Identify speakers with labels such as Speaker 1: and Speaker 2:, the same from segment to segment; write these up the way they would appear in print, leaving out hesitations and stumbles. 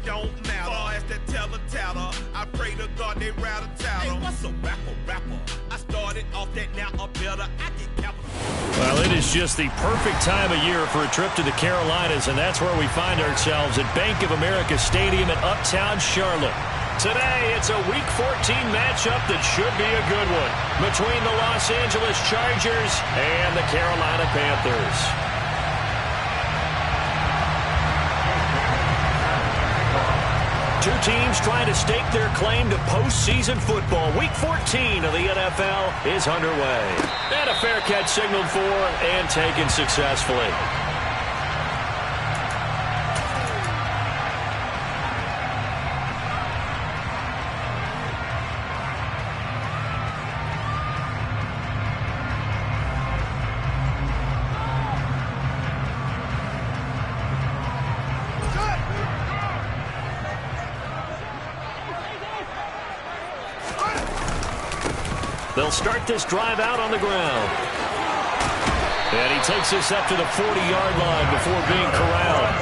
Speaker 1: don't matter. Far as that teller, I pray to God they rattle tattle. Hey, what's a rapper? I started off that, now I'm better. I get capital.
Speaker 2: Well, it is just the perfect time of year for a trip to the Carolinas, and that's where we find ourselves at Bank of America Stadium in Uptown Charlotte. Today, it's a Week 14 matchup that should be a good one between the Los Angeles Chargers and the Carolina Panthers. Two teams trying to stake their claim to postseason football. Week 14 of the NFL is underway. And a fair catch signaled for and taken successfully. They'll start this drive out on the ground. And he takes this up to the 40-yard line before being corralled.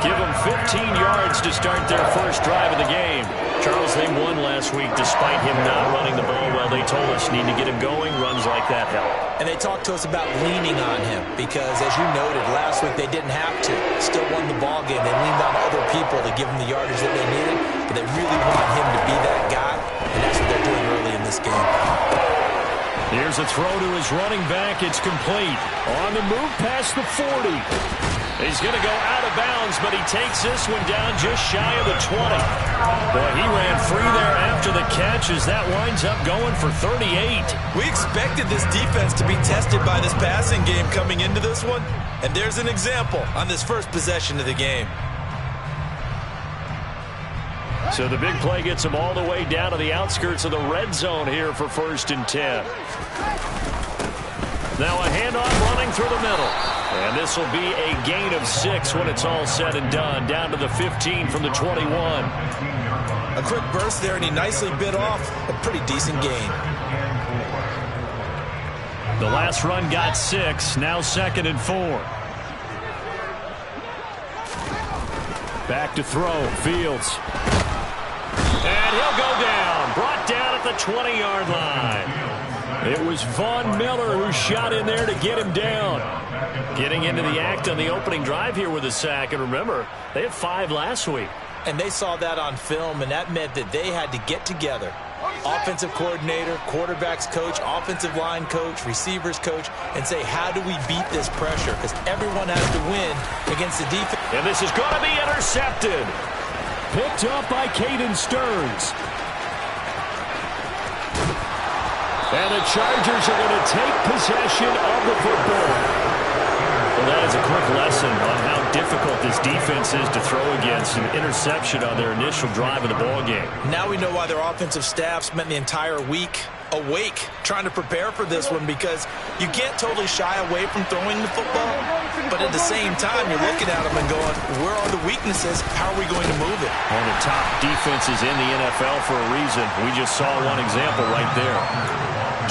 Speaker 2: Give them 15 yards to start their first drive of the game. Charles, they won last week despite him not running the ball well. They told us need to get him going. Runs like that help.
Speaker 3: And they talked to us about leaning on him because, as you noted, last week they didn't have to. Still won the ball game. They leaned on other people to give them the yardage that they needed, but they really want him to be that guy, and that's what they're doing early in this game.
Speaker 2: Here's a throw to his running back. It's complete. On the move past the 40. He's going to go out of bounds, but he takes this one down just shy of the 20. Boy, he ran free there after the catch as that winds up going for 38.
Speaker 4: We expected this defense to be tested by this passing game coming into this one, and there's an example on this first possession of the game.
Speaker 2: So the big play gets him all the way down to the outskirts of the red zone here for 1st and 10. Now a handoff running through the middle. And this will be a gain of 6 when it's all said and done. Down to the 15 from the 21.
Speaker 4: A quick burst there, and he nicely bit off a pretty decent gain.
Speaker 2: The last run got 6. Now 2nd and 4. Back to throw. Fields. And he'll go down. Brought down at the 20-yard line. It was Von Miller who shot in there to get him down. Getting into the act on the opening drive here with a sack. And remember, they had 5 last week.
Speaker 3: And they saw that on film, and that meant that they had to get together. Offensive coordinator, quarterbacks coach, offensive line coach, receivers coach, and say, how do we beat this pressure? Because everyone has to win against the defense.
Speaker 2: And this is going to be intercepted. Picked up by Caden Stearns. And the Chargers are going to take possession of the football. Well, that is a quick lesson on how difficult this defense is to throw against. An interception on their initial drive of the ballgame.
Speaker 3: Now we know why their offensive staff spent the entire week awake trying to prepare for this one, because you can't totally shy away from throwing the football, but at the same time you're looking at them and going, where are the weaknesses? How are we going to move it?
Speaker 2: One of the top defenses in the NFL for a reason. We just saw one example right there.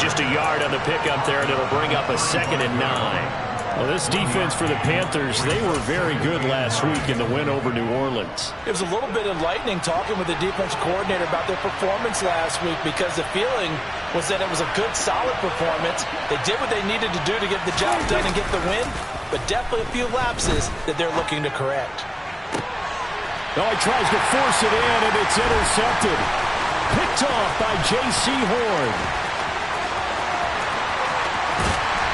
Speaker 2: Just a yard on the pickup there, and it'll bring up a 2nd and 9. Well, this defense for the Panthers, they were very good last week in the win over New Orleans.
Speaker 3: It was a little bit enlightening talking with the defensive coordinator about their performance last week, because the feeling was that it was a good, solid performance. They did what they needed to do to get the job done and get the win, but definitely a few lapses that they're looking to correct.
Speaker 2: Oh, he tries to force it in, and it's intercepted. Picked off by J.C. Horn.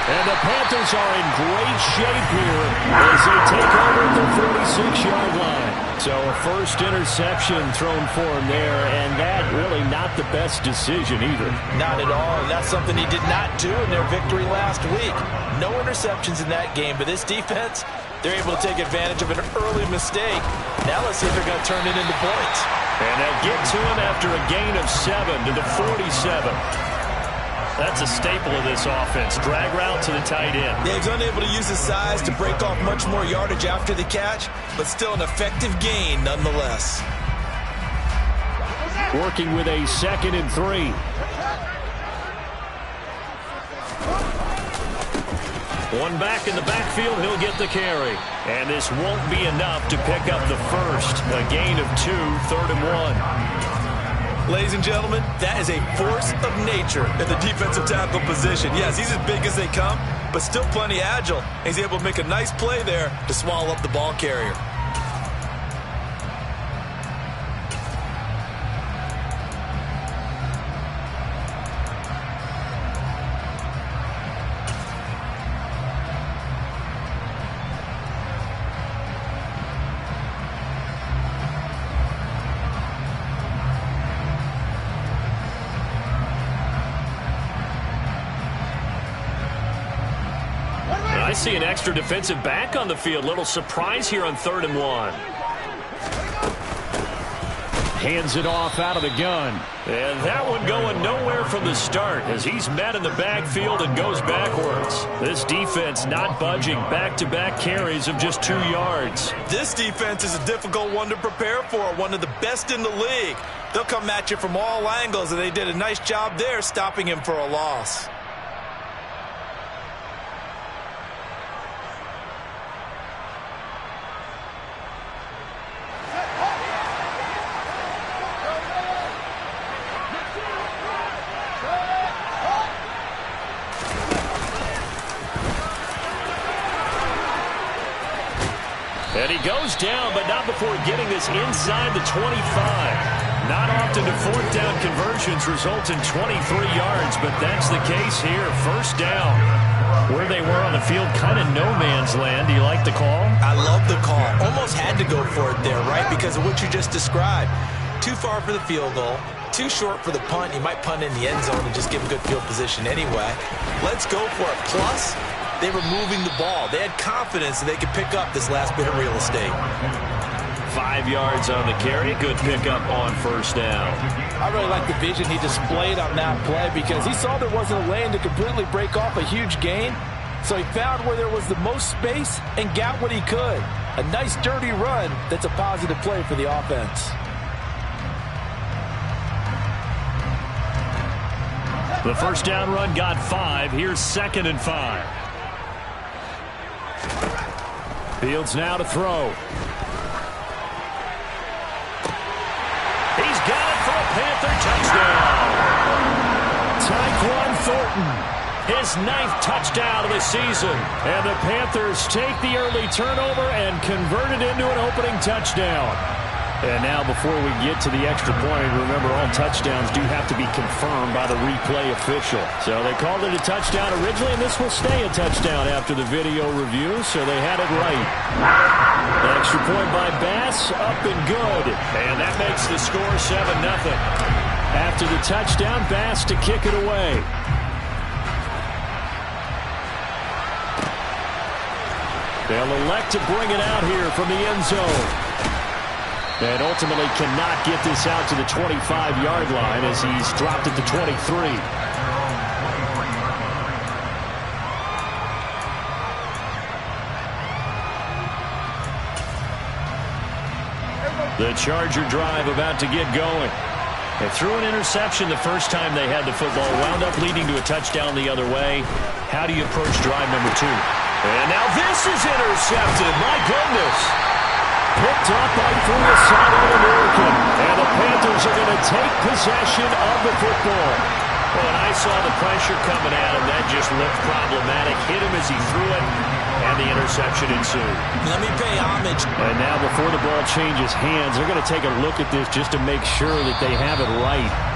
Speaker 2: And the Panthers are in great shape here as they take over at the 46-yard line. So a first interception thrown for him there, and that really not the best decision either.
Speaker 3: Not at all, and that's something he did not do in their victory last week. No interceptions in that game, but this defense, they're able to take advantage of an early mistake. Now let's see if they're going to turn it into points.
Speaker 2: And they'll get to him after a gain of 7 to the 47. That's a staple of this offense. Drag route to the tight end.
Speaker 4: Yeah, he's unable to use his size to break off much more yardage after the catch, but still an effective gain nonetheless.
Speaker 2: Working with a 2nd and 3. One back in the backfield, he'll get the carry. And this won't be enough to pick up the first. A gain of 2, 3rd and 1.
Speaker 4: Ladies and gentlemen, that is a force of nature in the defensive tackle position. Yes, he's as big as they come, but still plenty agile. He's able to make a nice play there to swallow up the ball carrier.
Speaker 2: I see an extra defensive back on the field. Little surprise here on 3rd and 1.
Speaker 5: Hands it off out of the gun.
Speaker 2: And that one going nowhere from the start as he's met in the backfield and goes backwards. This defense not budging. Back-to-back carries of just 2 yards.
Speaker 4: This defense is a difficult one to prepare for, one of the best in the league. They'll come at you from all angles, and they did a nice job there stopping him for a loss.
Speaker 2: And he goes down, but not before getting this inside the 25. Not often do 4th down conversions result in 23 yards, but that's the case here. 1st down. Where they were on the field, kind of no man's land. Do you like the call?
Speaker 4: I love the call. Almost had to go for it there, right? Because of what you just described. Too far for the field goal. Too short for the punt. You might punt in the end zone and just give a good field position anyway. Let's go for it. Plus, they were moving the ball. They had confidence that they could pick up this last bit of real estate.
Speaker 2: 5 yards on the carry. Good pickup on 1st down.
Speaker 3: I really like the vision he displayed on that play because he saw there wasn't a lane to completely break off a huge gain. So he found where there was the most space and got what he could. A nice dirty run that's a positive play for the offense.
Speaker 2: The 1st down run got 5. Here's 2nd and 5. Fields now to throw. He's got it for a Panther touchdown. Tyquan Thornton, his 9th touchdown of the season. And the Panthers take the early turnover and convert it into an opening touchdown. And now before we get to the extra point, remember all touchdowns do have to be confirmed by the replay official. So they called it a touchdown originally, and this will stay a touchdown after the video review, so they had it right. Extra point by Bass, up and good. And that makes the score 7-0. After the touchdown, Bass to kick it away. They'll elect to bring it out here from the end zone. And ultimately cannot get this out to the 25-yard line as he's dropped it to 23. The Charger drive about to get going. They threw an interception the first time they had the football, wound up leading to a touchdown the other way. How do you approach drive number 2? And now this is intercepted. My goodness. Picked up by Fuyasano American. And the Panthers are going to take possession of the football. Well, and I saw the pressure coming at him. That just looked problematic. Hit him as he threw it, and the interception ensued.
Speaker 4: Let me pay homage.
Speaker 2: And now before the ball changes hands, they're going to take a look at this just to make sure that they have it right.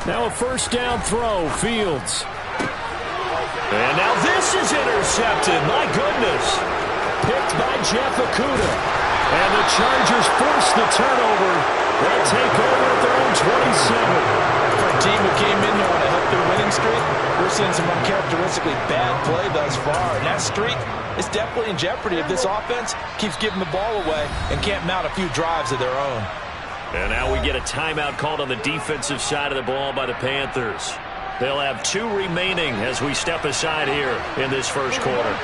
Speaker 2: Now a 1st down throw, Fields. And now this is intercepted. My goodness. Picked by Jeff Okudah. And the Chargers force the turnover. They'll take over at their own 27.
Speaker 3: For a team who came in there to help their winning streak, we're seeing some uncharacteristically bad play thus far. And that streak is definitely in jeopardy if this offense keeps giving the ball away and can't mount a few drives of their own.
Speaker 2: And now we get a timeout called on the defensive side of the ball by the Panthers. They'll have 2 remaining as we step aside here in this first quarter.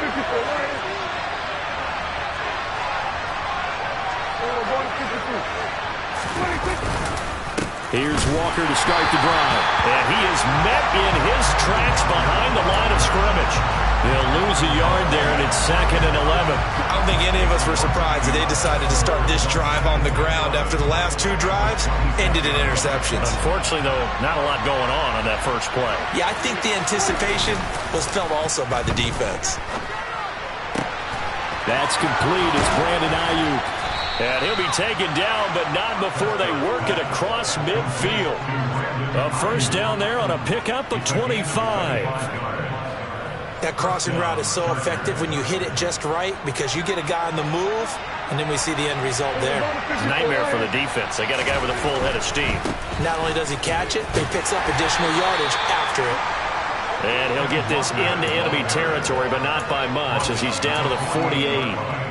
Speaker 2: Here's Walker to start the drive. And he is met in his tracks behind the line of scrimmage. He'll lose a yard there, and it's 2nd and 11.
Speaker 4: I don't think any of us were surprised that they decided to start this drive on the ground after the last 2 drives ended in interceptions.
Speaker 2: Unfortunately, though, not a lot going on that first play.
Speaker 4: Yeah, I think the anticipation was felt also by the defense.
Speaker 2: That's complete as Brandon Ayuk. And he'll be taken down, but not before they work it across midfield. A first down there on a pickup of 25.
Speaker 4: That crossing route is so effective when you hit it just right because you get a guy on the move, and then we see the end result there.
Speaker 2: Nightmare for the defense. They got a guy with a full head of steam.
Speaker 4: Not only does he catch it, he picks up additional yardage after it.
Speaker 2: And he'll get this into enemy territory, but not by much as he's down to the 48.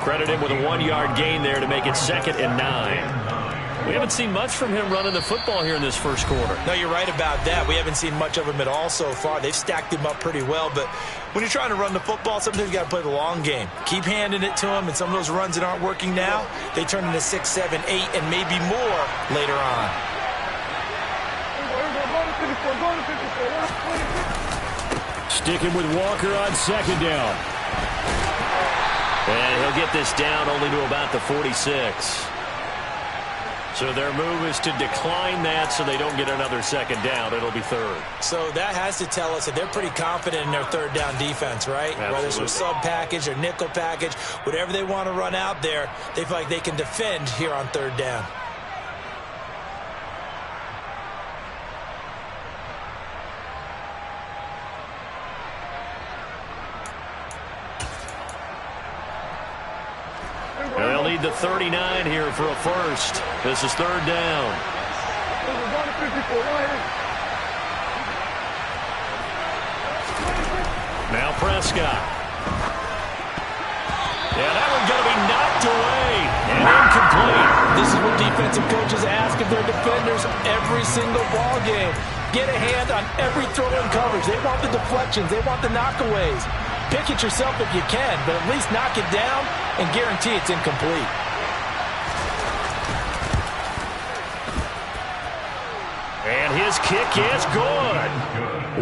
Speaker 2: Credit him with a 1-yard gain there to make it 2nd and 9. We haven't seen much from him running the football here in this first quarter.
Speaker 4: No, you're right about that. We haven't seen much of him at all so far. They've stacked him up pretty well, but when you're trying to run the football, sometimes you got to play the long game. Keep handing it to him, and some of those runs that aren't working now, they turn into 6, 7, 8, and maybe more later on.
Speaker 2: Sticking with Walker on 2nd down. And he'll get this down only to about the 46. So their move is to decline that so they don't get another 2nd down. It'll be 3rd.
Speaker 4: So that has to tell us that they're pretty confident in their 3rd down defense, right?
Speaker 2: Absolutely.
Speaker 4: Whether it's a sub package or nickel package, whatever they want to run out there, they feel like they can defend here on 3rd down.
Speaker 2: They'll need the 39 here for a first. This is 3rd down. Now Prescott. Yeah, that one's going to be knocked away and incomplete.
Speaker 3: This is what defensive coaches ask of their defenders every single ball game. Get a hand on every throw in coverage. They want the deflections. They want the knockaways. Pick it yourself if you can, but at least knock it down and guarantee it's incomplete.
Speaker 2: And his kick is good.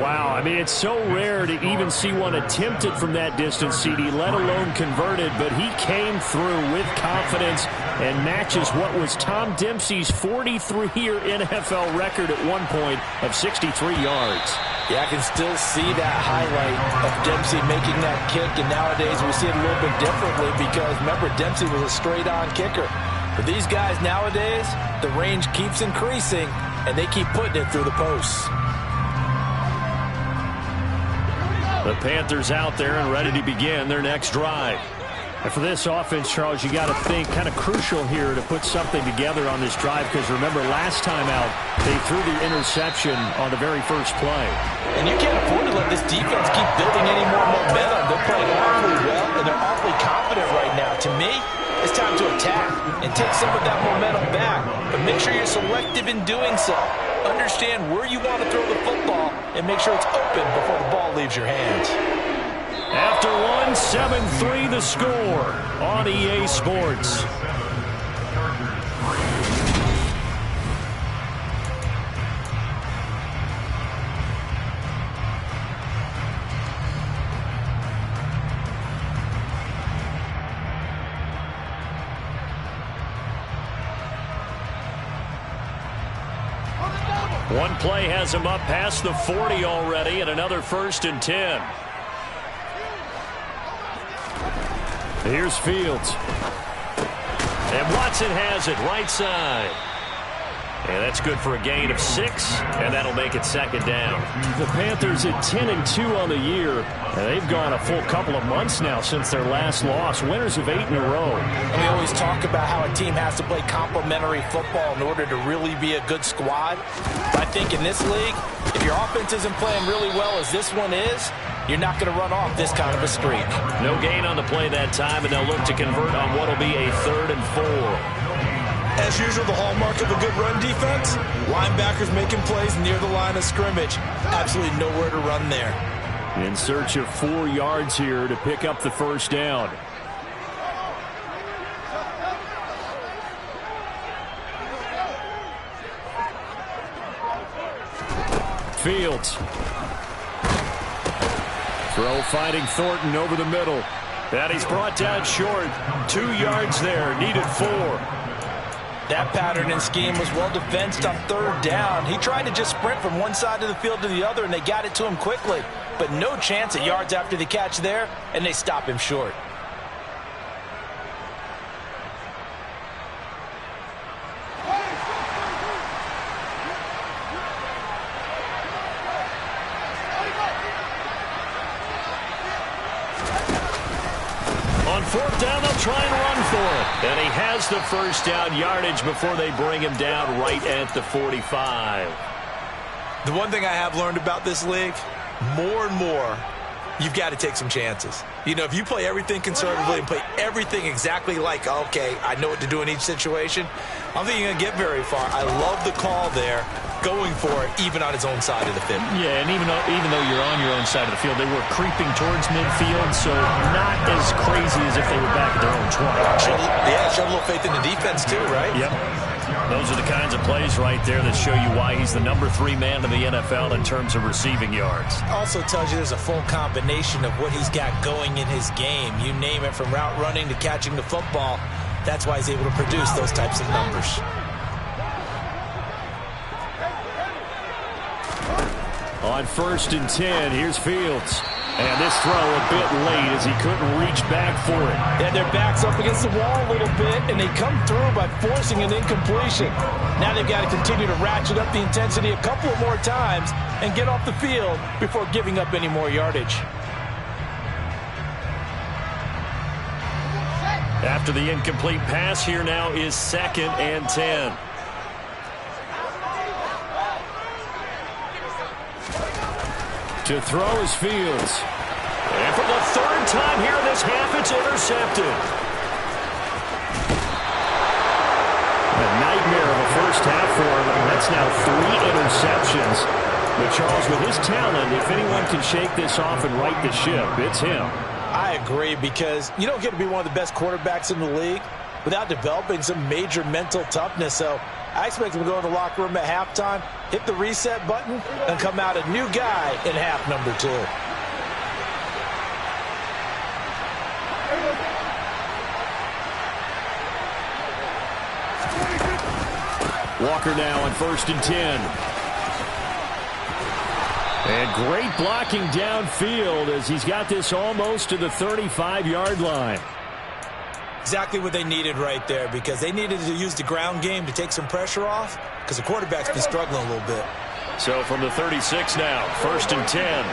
Speaker 2: Wow, I mean, it's so rare to even see one attempted from that distance, CD, let alone converted, but he came through with confidence and matches what was Tom Dempsey's 43-year NFL record at one point of 63 yards.
Speaker 3: Yeah, I can still see that highlight of Dempsey making that kick, and nowadays we see it a little bit differently because, remember, Dempsey was a straight-on kicker. But these guys nowadays, the range keeps increasing, and they keep putting it through the posts.
Speaker 2: The Panthers out there and ready to begin their next drive. And for this offense, Charles, you got to think kind of crucial here to put something together on this drive because remember last time out they threw the interception on the very first play.
Speaker 3: And you can't afford to let this defense keep building any more momentum. They're playing awfully well and they're awfully confident right now. To me, it's time to attack and take some of that momentum back. But make sure you're selective in doing so. Understand where you want to throw the football and make sure it's open before the ball leaves your hands.
Speaker 2: After one, 7-3 the score on EA Sports. One play has him up past the 40 already and another 1st and 10. Here's Fields. And Watson has it right side. And that's good for a gain of 6, and that'll make it 2nd down. The Panthers at 10-2 on the year, and they've gone a full couple of months now since their last loss. Winners of 8 in a row.
Speaker 3: And we always talk about how a team has to play complementary football in order to really be a good squad. But I think in this league, if your offense isn't playing really well as this one is, you're not going to run off this kind of a streak.
Speaker 2: No gain on the play that time, and they'll look to convert on what will be a 3rd and 4.
Speaker 4: As usual, the hallmark of a good run defense, linebackers making plays near the line of scrimmage. Absolutely nowhere to run there.
Speaker 2: In search of 4 yards here to pick up the 1st down. Fields. Throw finding Thornton over the middle. And he's brought down short. 2 yards there. Needed 4.
Speaker 3: That pattern and scheme was well defensed on 3rd down. He tried to just sprint from one side of the field to the other, and they got it to him quickly. But no chance at yards after the catch there, and they stop him short.
Speaker 2: On 4th down, they'll try and run for it. And he has the first down yardage before they bring him down right at the 45.
Speaker 4: The one thing I have learned about this league, more and more, you've got to take some chances. You know, if you play everything conservatively and play everything exactly like, okay, I know what to do in each situation, I don't think you're going to get very far. I love the call there, going for it, even on his own side of the field.
Speaker 5: Yeah, and even though you're on your own side of the field, they were creeping towards midfield, so not as crazy as if they were back at their own 20.
Speaker 4: Yeah, show a little faith in the defense too, right?
Speaker 2: Yep. Those are the kinds of plays right there that show you why he's the number 3 man in the NFL in terms of receiving yards.
Speaker 3: Also tells you there's a full combination of what he's got going in his game. You name it, from route running to catching the football. That's why he's able to produce those types of numbers.
Speaker 2: On 1st and 10, here's Fields. And this throw a bit late as he couldn't reach back for it.
Speaker 3: And their back's up against the wall a little bit, and they come through by forcing an incompletion. Now they've got to continue to ratchet up the intensity a couple of more times and get off the field before giving up any more yardage.
Speaker 2: After the incomplete pass, here now is 2nd and 10. To throw is Fields. And for the 3rd time here in this half, it's intercepted. A nightmare of a first half for him, and that's now 3 interceptions. But Charles, with his talent, if anyone can shake this off and right the ship, it's him.
Speaker 3: I agree, because you don't get to be one of the best quarterbacks in the league without developing some major mental toughness. So I expect him to go in the locker room at halftime, hit the reset button, and come out a new guy in half number 2.
Speaker 2: Walker now on 1st and 10. And great blocking downfield as he's got this almost to the 35-yard line.
Speaker 3: Exactly what they needed right there, because they needed to use the ground game to take some pressure off, because the quarterback's been struggling a little bit.
Speaker 2: So from the 36 now, 1st and 10.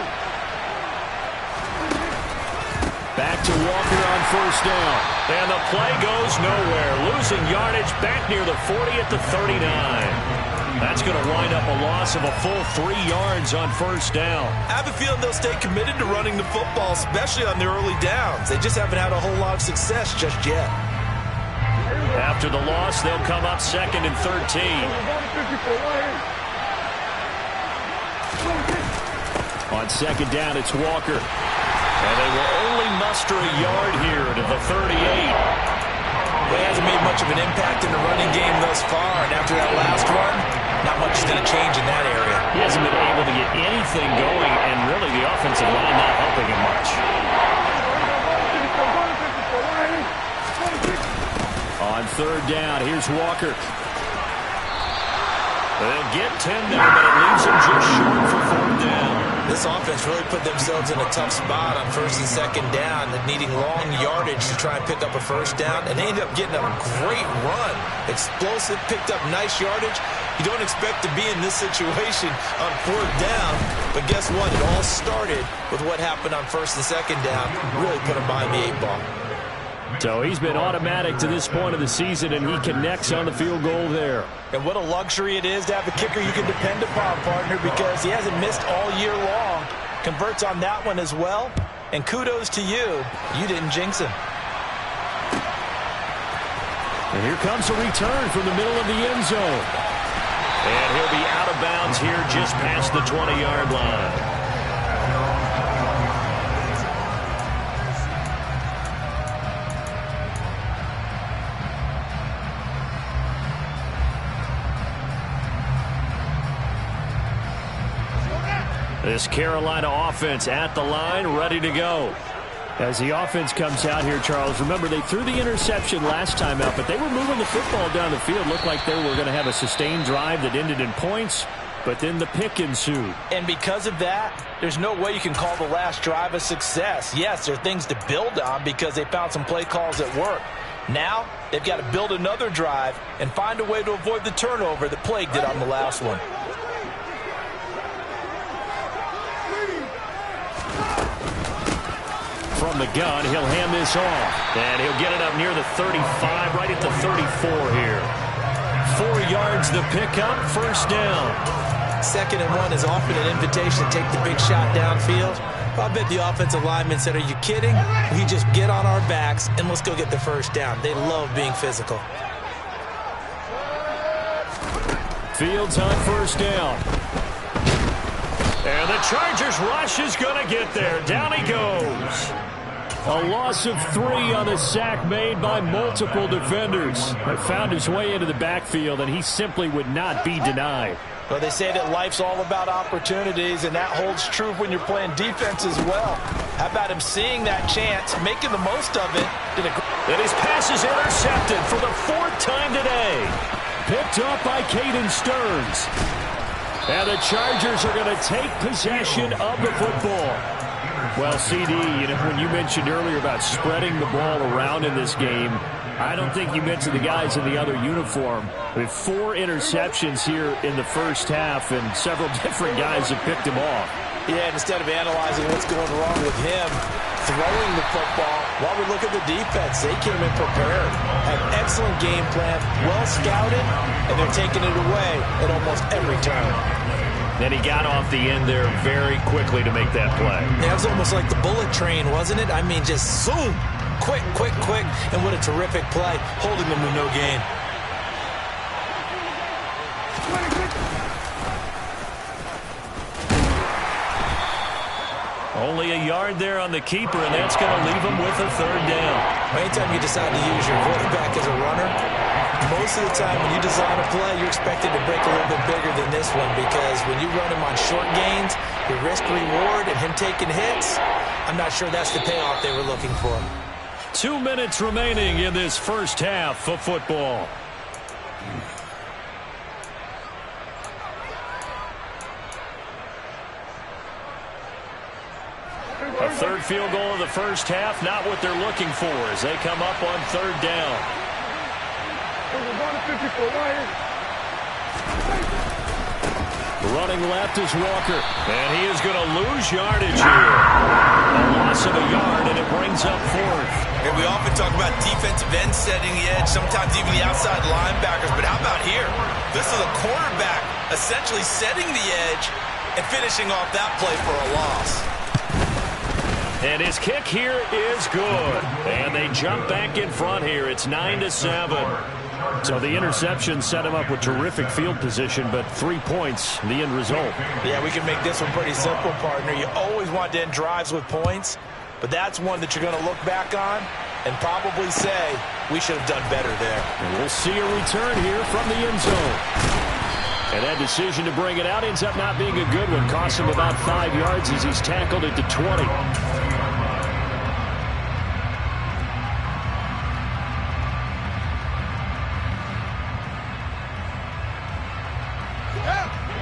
Speaker 2: Back to Walker on 1st down. And the play goes nowhere. Losing yardage back near the 40 at the 39. That's going to wind up a loss of a full 3 yards on 1st down.
Speaker 4: I have a feeling they'll stay committed to running the football, especially on their early downs. They just haven't had a whole lot of success just yet.
Speaker 2: After the loss, they'll come up 2nd and 13. On 2nd down, it's Walker. And they will only muster a yard here to the 38.
Speaker 4: Well, he hasn't made much of an impact in the running game thus far, and after that last run, not much is going to change in that area.
Speaker 2: He hasn't been able to get anything going, and really the offensive line not helping him much. On 3rd down, here's Walker. They'll get 10 there, but it leaves them just short for 4th down.
Speaker 4: This offense really put themselves in a tough spot on 1st and 2nd down, needing long yardage to try and pick up a 1st down, and they ended up getting a great run. Explosive, picked up nice yardage. You don't expect to be in this situation on 4th down, but guess what? It all started with what happened on 1st and 2nd down. Really put them behind the 8 ball.
Speaker 2: So he's been automatic to this point of the season, and he connects on the field goal there.
Speaker 3: And what a luxury it is to have a kicker you can depend upon, partner, because he hasn't missed all year long. Converts on that one as well. And kudos to you. You didn't jinx him.
Speaker 2: And here comes a return from the middle of the end zone. And he'll be out of bounds here just past the 20-yard line. This Carolina offense at the line, ready to go. As the offense comes out here, Charles, remember they threw the interception last time out, but they were moving the football down the field. Looked like they were going to have a sustained drive that ended in points, but then the pick ensued.
Speaker 3: And because of that, there's no way you can call the last drive a success. Yes, there are things to build on because they found some play calls that work. Now, they've got to build another drive and find a way to avoid the turnover that plagued it on the last one.
Speaker 2: From the gun, he'll hand this off. And he'll get it up near the 35, right at the 34 here. 4 yards the pickup, first down.
Speaker 4: 2nd and 1 is often an invitation to take the big shot downfield. I bet the offensive lineman said, are you kidding? We just get on our backs and let's go get the first down. They love being physical.
Speaker 2: Fields on first down. And the Chargers rush is going to get there. Down he goes. A loss of 3 on the sack made by multiple defenders. That found his way into the backfield, and he simply would not be denied.
Speaker 3: Well, they say that life's all about opportunities, and that holds true when you're playing defense as well. How about him seeing that chance, making the most of it?
Speaker 2: And his pass is intercepted for the 4th time today. Picked up by Caden Stearns. And the Chargers are going to take possession of the football. Well, CD, when you mentioned earlier about spreading the ball around in this game, I don't think you mentioned the guys in the other uniform. With 4 interceptions here in the first half, and several different guys have picked him off.
Speaker 3: Yeah, instead of analyzing what's going wrong with him throwing the football, while we look at the defense, they came in prepared, had an excellent game plan, well scouted, and they're taking it away at almost every turn.
Speaker 2: Then he got off the end there very quickly to make that play.
Speaker 4: Yeah, it was almost like the bullet train, wasn't it? I mean, just zoom, quick, quick, quick, and what a terrific play, holding them with no gain.
Speaker 2: Only a yard there on the keeper, and that's going to leave him with a 3rd down.
Speaker 4: Anytime you decide to use your quarterback as a runner, most of the time when you design a play, you're expected to break a little bit bigger than this one, because when you run him on short gains, your risk-reward and him taking hits, I'm not sure that's the payoff they were looking for.
Speaker 2: 2 minutes remaining in this first half of football. A 3rd field goal of the first half, not what they're looking for as they come up on 3rd down. Running left is Walker, and he is going to lose yardage here. A loss of a yard, and it brings up 4th.
Speaker 1: And we often talk about defensive ends setting the edge, sometimes even the outside linebackers, but how about here? This is a quarterback essentially setting the edge and finishing off that play for a loss.
Speaker 2: And his kick here is good. And they jump back in front here. It's 9-7. So the interception set him up with terrific field position, but 3 points, the end result.
Speaker 3: Yeah, we can make this one pretty simple, partner. You always want to end drives with points, but that's one that you're going to look back on and probably say, we should have done better there.
Speaker 2: And we'll see a return here from the end zone. And that decision to bring it out ends up not being a good one. Costs him about 5 yards as he's tackled at the 20.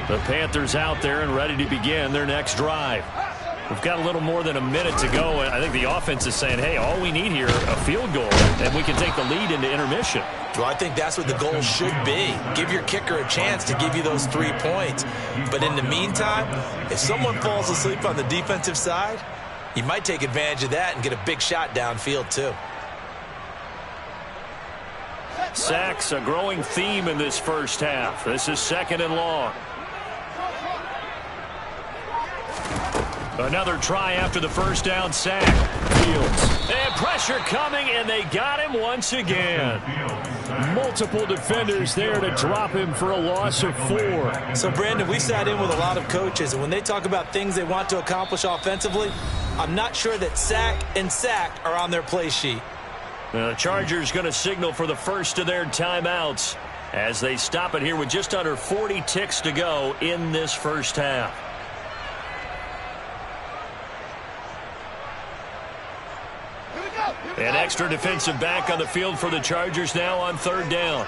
Speaker 2: The Panthers out there and ready to begin their next drive. We've got a little more than a minute to go. I think the offense is saying, hey, all we need here, a field goal, and we can take the lead into intermission.
Speaker 4: Well, I think that's what the goal should be. Give your kicker a chance to give you those 3 points. But in the meantime, if someone falls asleep on the defensive side, you might take advantage of that and get a big shot downfield too.
Speaker 2: Sacks, a growing theme in this first half. This is 2nd and long. Another try after the first down sack. Fields. And pressure coming, and they got him once again. Multiple defenders there to drop him for a loss of 4.
Speaker 4: So, Brandon, we sat in with a lot of coaches, and when they talk about things they want to accomplish offensively, I'm not sure that sack and sack are on their play sheet.
Speaker 2: The Chargers going to signal for the first of their timeouts as they stop it here with just under 40 ticks to go in this first half. An extra defensive back on the field for the Chargers now on 3rd down.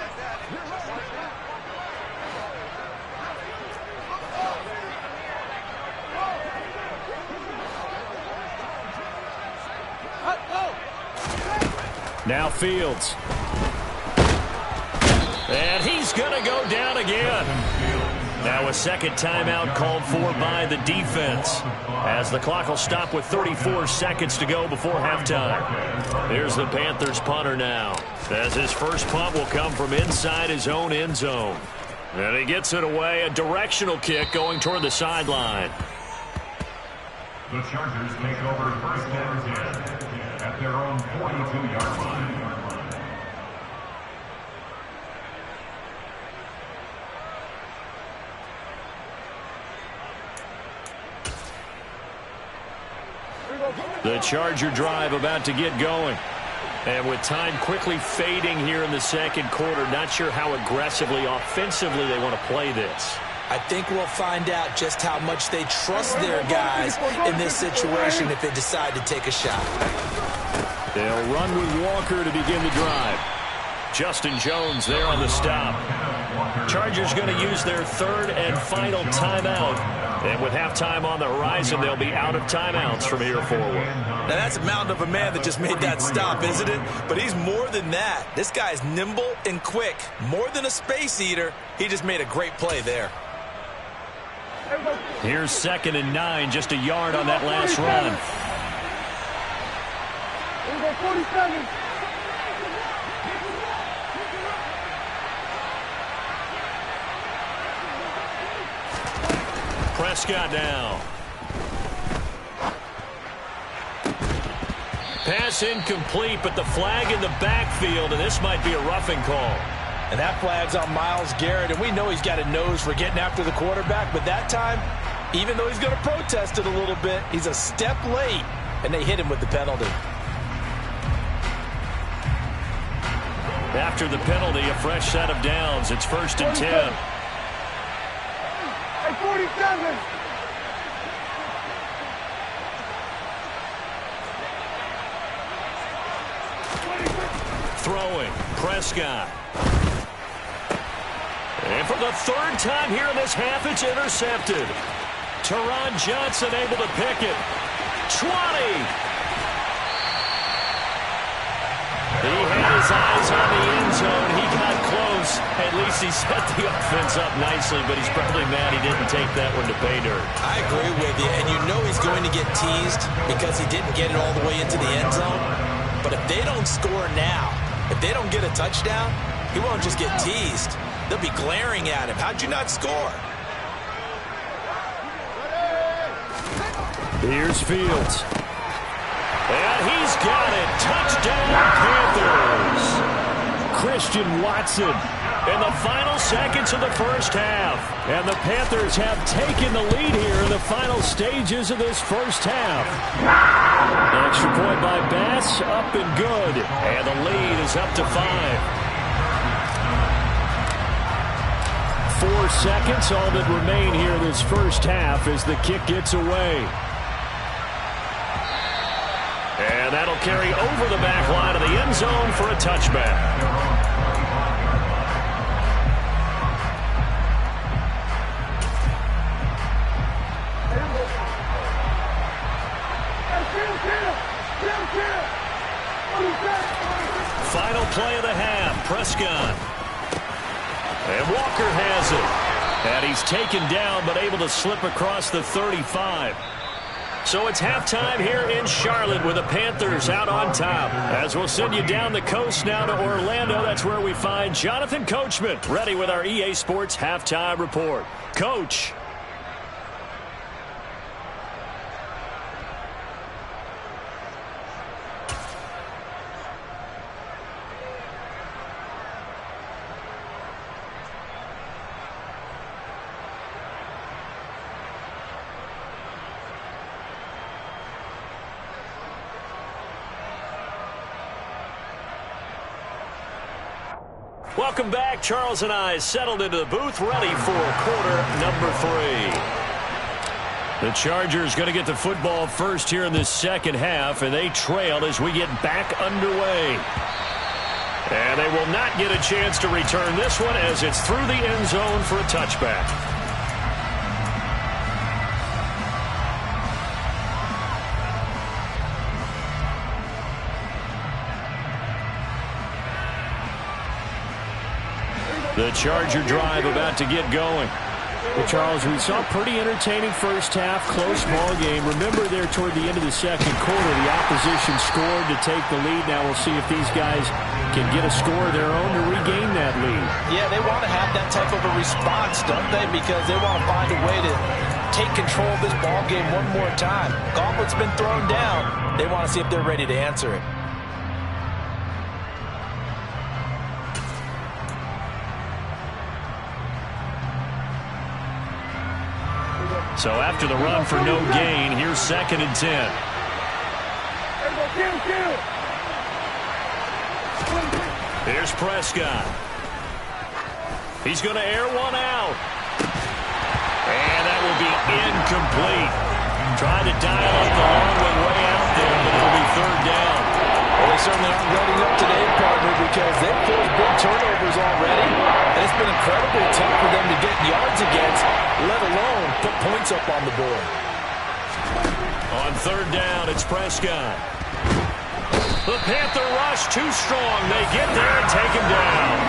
Speaker 2: Now Fields. And he's going to go down again. Now a second timeout called for by the defense, as the clock will stop with 34 seconds to go before halftime. Here's the Panthers punter now, as his first punt will come from inside his own end zone. And he gets it away, a directional kick going toward the sideline.
Speaker 6: The Chargers take over 1st and 10 at their own 42-yard line.
Speaker 2: The Charger drive about to get going. And with time quickly fading here in the second quarter, not sure how aggressively, offensively they want to play this.
Speaker 4: I think we'll find out just how much they trust their guys in this situation if they decide to take a shot.
Speaker 2: They'll run with Walker to begin the drive. Justin Jones there on the stop. Chargers going to use their 3rd and final timeout. And with halftime on the horizon, they'll be out of timeouts from here forward.
Speaker 4: Now, that's a mountain of a man that just made that stop, isn't it? But he's more than that. This guy's nimble and quick. More than a space eater. He just made a great play there.
Speaker 2: Here's 2nd and 9, just a yard on that last run.
Speaker 7: 47.
Speaker 2: Prescott now. Pass incomplete, but the flag in the backfield, and this might be a roughing call.
Speaker 3: And that flag's on Myles Garrett, and we know he's got a nose for getting after the quarterback, but that time, even though he's going to protest it a little bit, he's a step late, and they hit him with the penalty.
Speaker 2: After the penalty, a fresh set of downs. It's 1st and 10.
Speaker 7: 47.
Speaker 2: Throwing, Prescott. And for the 3rd time here in this half, it's intercepted. Teron Johnson able to pick it. 20. He had his eyes on the end zone. He got close. At least he set the offense up nicely, but he's probably mad he didn't take that one to pay dirt.
Speaker 4: I agree with you, and you know he's going to get teased because he didn't get it all the way into the end zone. But if they don't score now, if they don't get a touchdown, he won't just get teased. They'll be glaring at him. How'd you not score?
Speaker 2: Here's Fields. And he's got it. Touchdown, Panthers. Christian Watson in the final seconds of the first half. And the Panthers have taken the lead here in the final stages of this first half. An extra point by Bass, up and good. And the lead is up to 5. 4 seconds, all that remain here in this first half as the kick gets away. And that'll carry over the back line of the end zone for a touchback. Final play of the half, Prescott. And Walker has it. And he's taken down but able to slip across the 35. So it's halftime here in Charlotte with the Panthers out on top. As we'll send you down the coast now to Orlando, that's where we find Jonathan Coachman ready with our EA Sports Halftime Report. Coach. Welcome back. Charles and I settled into the booth, ready for quarter number 3. The Chargers going to get the football first here in this second half, and they trail as we get back underway. And they will not get a chance to return this one as it's through the end zone for a touchback. The Charger drive about to get going.
Speaker 5: Well, Charles, we saw a pretty entertaining first half, close ball game. Remember there toward the end of the second quarter, the opposition scored to take the lead. Now we'll see if these guys can get a score of their own to regain that lead.
Speaker 3: Yeah, they want to have that type of a response, don't they? Because they want to find a way to take control of this ball game one more time. Gauntlet's been thrown down. They want to see if they're ready to answer it.
Speaker 2: So after the run for no gain, here's 2nd and 10. Here's Prescott. He's going to air one out. And that will be incomplete. Trying to dial up the long one way out there, but it'll be 3rd down.
Speaker 3: Well, they certainly aren't ready up today, partner, because they've forced big turnovers already. And it's been incredibly tough for them to get yards against, let alone put points up on the board.
Speaker 2: On 3rd down, it's Prescott. The Panther rush too strong. They get there and take him down.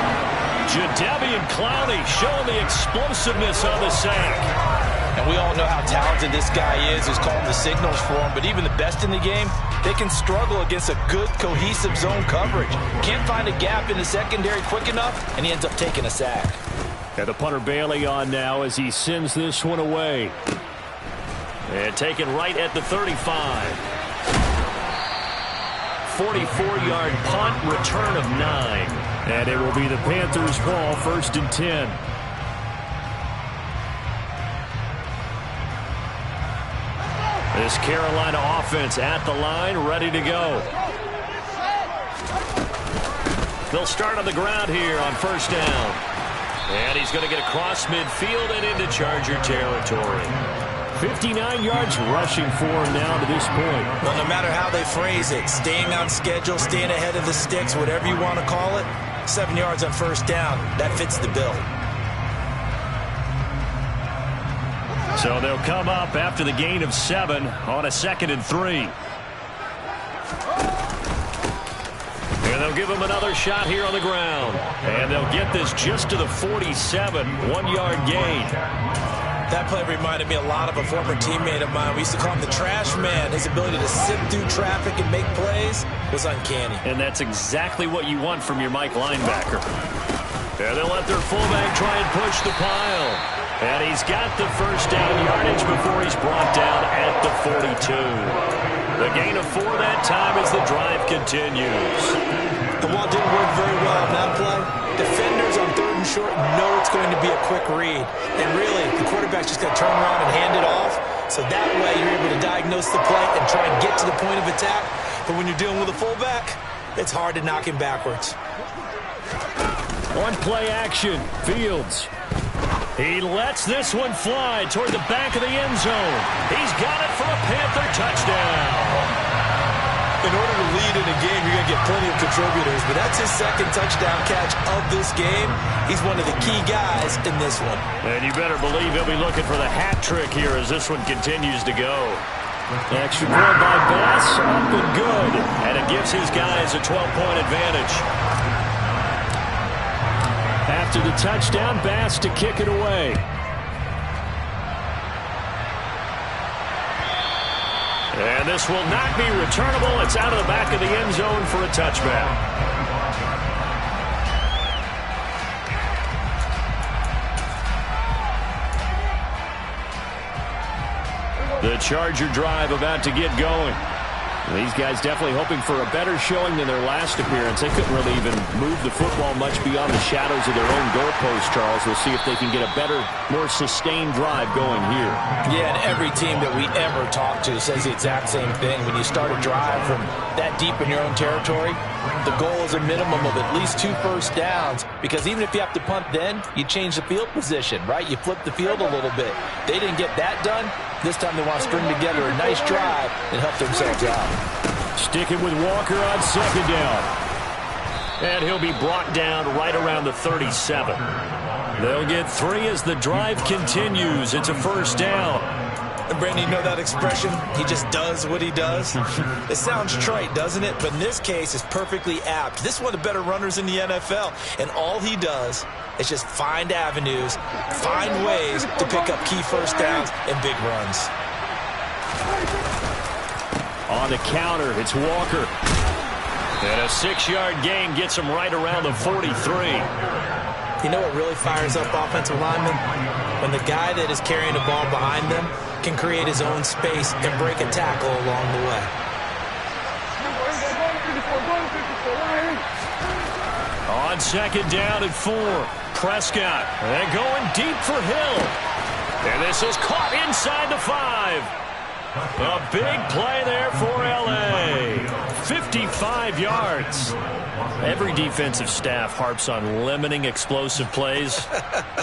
Speaker 2: Jadeveon Clowney showing the explosiveness on the sack.
Speaker 3: And we all know how talented this guy is who's calling the signals for him. But even the best in the game, they can struggle against a good, cohesive zone coverage. Can't find a gap in the secondary quick enough, and he ends up taking a sack.
Speaker 2: And the punter Bailey on now as he sends this one away. And taken right at the 35. 44-yard punt, return of 9. And it will be the Panthers' ball, 1st and 10. This Carolina offense at the line, ready to go. They'll start on the ground here on 1st down. And he's going to get across midfield and into Charger territory. 59 yards rushing for him now to this point.
Speaker 4: Well, no matter how they phrase it, staying on schedule, staying ahead of the sticks, whatever you want to call it, 7 yards on 1st down, that fits the bill.
Speaker 2: So they'll come up after the gain of 7 on a 2nd and 3. And they'll give him another shot here on the ground. And they'll get this just to the 47, 1-yard gain.
Speaker 4: That play reminded me a lot of a former teammate of mine. We used to call him the trash man. His ability to sift through traffic and make plays was uncanny.
Speaker 2: And that's exactly what you want from your Mike linebacker. And they'll let their fullback try and push the pile. And he's got the 1st down yardage before he's brought down at the 42. The gain of 4 that time as the drive continues.
Speaker 4: The ball didn't work very well on that play. Defenders on 3rd and short know it's going to be a quick read. And really, the quarterback's just going to turn around and hand it off. So that way you're able to diagnose the play and try and get to the point of attack. But when you're dealing with a fullback, it's hard to knock him backwards.
Speaker 2: On play action, Fields. He lets this one fly toward the back of the end zone. He's got it for a Panther touchdown.
Speaker 4: In order to lead in a game, you're going to get plenty of contributors, but that's his 2nd touchdown catch of this game. He's one of the key guys in this one.
Speaker 2: And you better believe he'll be looking for the hat trick here as this one continues to go.
Speaker 5: Extra point by Bass,
Speaker 2: up and good. And it gives his guys a 12-point advantage.
Speaker 5: After the touchdown, Bass to kick it away.
Speaker 2: And this will not be returnable. It's out of the back of the end zone for a touchback. The Charger drive about to get going. These guys definitely hoping for a better showing than their last appearance. They couldn't really even move the football much beyond the shadows of their own goalpost, Charles. We'll see if they can get a better, more sustained drive going here.
Speaker 3: Yeah, and every team that we ever talk to says the exact same thing. When you start a drive from that deep in your own territory, the goal is a minimum of at least 2 first downs, because even if you have to punt then, you change the field position, right? You flip the field a little bit. They didn't get that done. This time they want to string together a nice drive and help themselves out.
Speaker 5: Sticking with Walker on second down.
Speaker 2: And he'll be brought down right around the 37. They'll get 3 as the drive continues. It's a first down.
Speaker 4: And Brandon, you know that expression? He just does what he does. It sounds trite, doesn't it? But in this case, it's perfectly apt. This is one of the better runners in the NFL. And all he does is just find avenues, find ways to pick up key first downs and big runs.
Speaker 5: On the counter, it's Walker.
Speaker 2: And a 6-yard gain gets him right around the 43.
Speaker 4: You know what really fires up offensive linemen? When the guy that is carrying the ball behind them can create his own space and break a tackle along the way.
Speaker 2: On second down and 4, Prescott. And going deep for Hill. And this is caught inside the 5. A big play there for L.A. 55 yards. Every defensive staff harps on limiting explosive plays.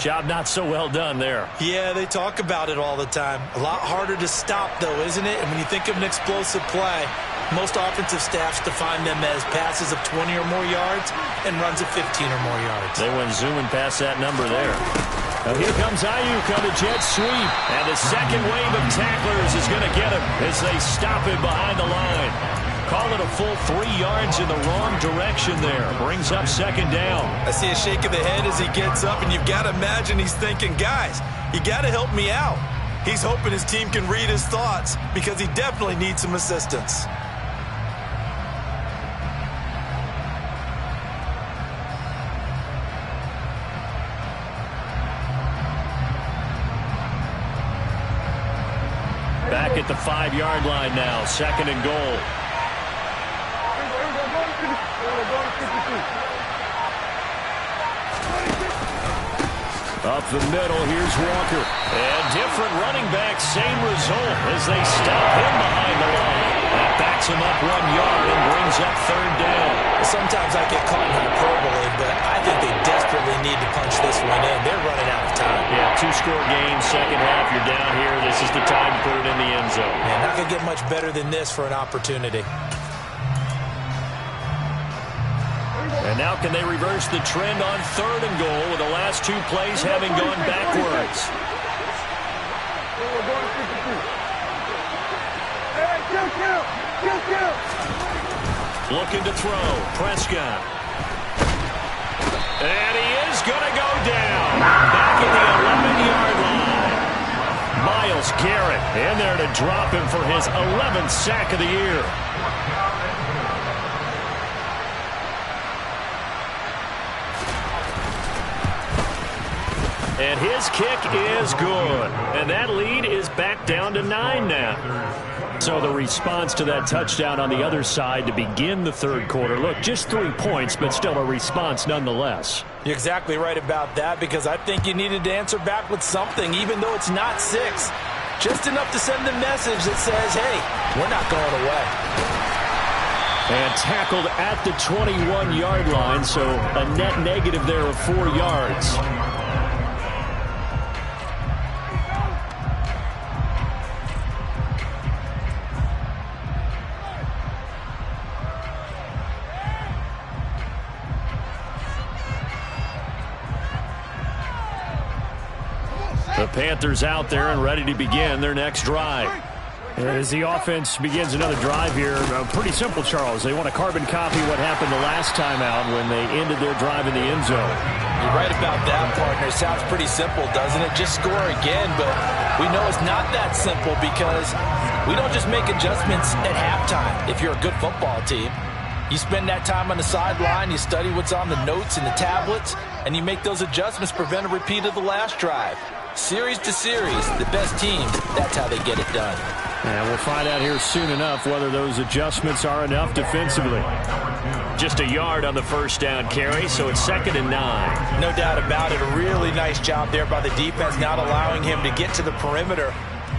Speaker 2: Job not so well done there.
Speaker 4: Yeah, they talk about it all the time. A lot harder to stop, though, isn't it? And when you think of an explosive play, most offensive staffs define them as passes of 20 or more yards and runs of 15 or more yards.
Speaker 2: They went zooming past that number there.
Speaker 5: Now here comes Ayuk on the jet sweep.
Speaker 2: And the second wave of tacklers is going to get him as they stop him behind the line. Call it a full 3 yards in the wrong direction there. Brings up second down.
Speaker 4: I see a shake of the head as he gets up, and you've got to imagine he's thinking, guys, you got to help me out. He's hoping his team can read his thoughts because he definitely needs some assistance.
Speaker 2: Back at the 5-yard line now, second and goal.
Speaker 5: Up the middle, here's Walker.
Speaker 2: And different running back, same result as they stop him behind the line. That backs him up 1 yard and brings up third down.
Speaker 4: Sometimes I get caught in hyperbole, but I think they desperately need to punch this one in. They're running out of time.
Speaker 2: Yeah, 2-score game, second half, you're down here. This is the time to put it in the end zone.
Speaker 4: Man, not going to get much better than this for an opportunity.
Speaker 2: And now can they reverse the trend on third and goal with the last 2 plays having gone backwards? Looking to throw. Prescott. And he is going to go down. Back at the 11-yard line. Myles Garrett in there to drop him for his 11th sack of the year. And his kick is good. And that lead is back down to 9 now. So the response to that touchdown on the other side to begin the third quarter. Look, just 3 points, but still a response nonetheless.
Speaker 3: You're exactly right about that, because I think you needed to answer back with something, even though it's not 6. Just enough to send the message that says, hey, we're not going away.
Speaker 5: And tackled at the 21-yard line, so a net negative there of 4 yards.
Speaker 2: The Panthers out there and ready to begin their next drive.
Speaker 5: As the offense begins another drive here, pretty simple, Charles. They want to carbon copy what happened the last time out when they ended their drive in the end zone.
Speaker 3: You're right about that, partner. Sounds pretty simple, doesn't it? Just score again, but we know it's not that simple because we don't just make adjustments at halftime if you're a good football team. You spend that time on the sideline, you study what's on the notes and the tablets, and you make those adjustments, prevent a repeat of the last drive. Series to series, the best teams, that's how they get it done.
Speaker 5: And we'll find out here soon enough whether those adjustments are enough defensively.
Speaker 2: Just a yard on the first down carry, so it's second and 9.
Speaker 3: No doubt about it. A really nice job there by the defense, not allowing him to get to the perimeter.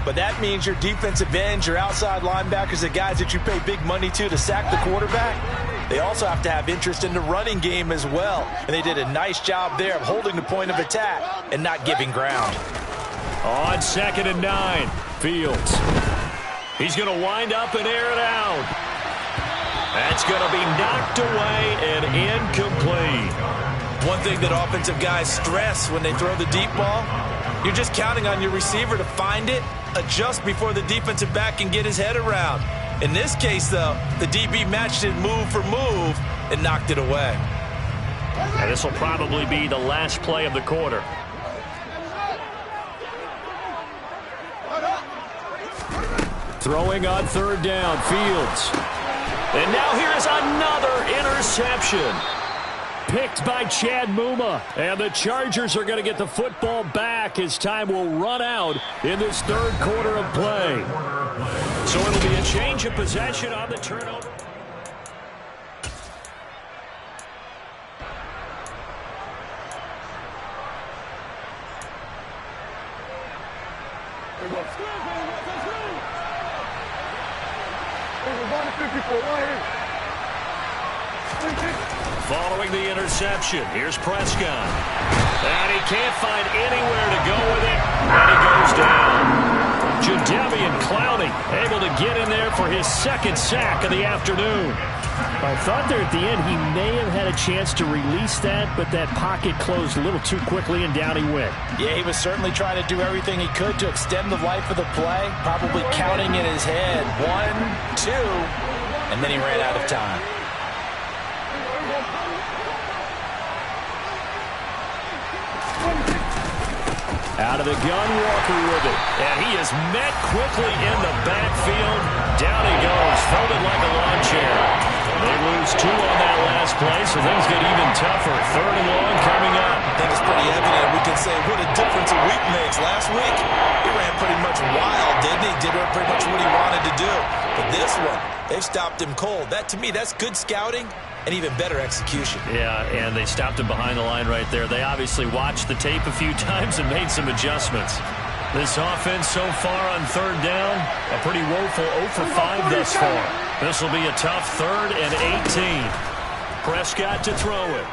Speaker 3: But that means your defensive ends, your outside linebackers, the guys that you pay big money to sack the quarterback, they also have to have interest in the running game as well. And they did a nice job there of holding the point of attack and not giving ground.
Speaker 2: On second and 9, Fields. He's going to wind up and air it out. That's going to be knocked away and incomplete.
Speaker 3: One thing that offensive guys stress when they throw the deep ball, you're just counting on your receiver to find it, adjust before the defensive back can get his head around. In this case, though, the DB matched it move for move and knocked it away.
Speaker 2: And this will probably be the last play of the quarter. Throwing on third down, Fields. And now here's another interception. Picked by Chad Muma. And the Chargers are going to get the football back as time will run out in this third quarter of play. So it'll be a change of possession on the turnover. Following the interception, here's Prescott. And he can't find anywhere to go with it. And he goes down. Jadeveon Clowney able to get in there for his second sack of the afternoon.
Speaker 5: I thought there at the end he may have had a chance to release that, but that pocket closed a little too quickly and down he went.
Speaker 3: Yeah, he was certainly trying to do everything he could to extend the life of the play, probably counting in his head 1, 2, and then he ran out of time.
Speaker 2: Out of the gun, Walker with it. And he is met quickly in the backfield. Down he goes, folded like a lawn chair. They lose 2 on that last play, so things get even tougher. Third and long coming up.
Speaker 3: I think it's pretty evident. We can say what a difference a week makes. Last week, he ran pretty much wild, didn't he? Did pretty much what he wanted to do. But this one, they've stopped him cold. That, to me, that's good scouting and even better execution.
Speaker 2: Yeah, and they stopped him behind the line right there. They obviously watched the tape a few times and made some adjustments. This offense so far on third down, a pretty woeful 0 for 5 thus far. This will be a tough 3rd and 18. Prescott to throw it.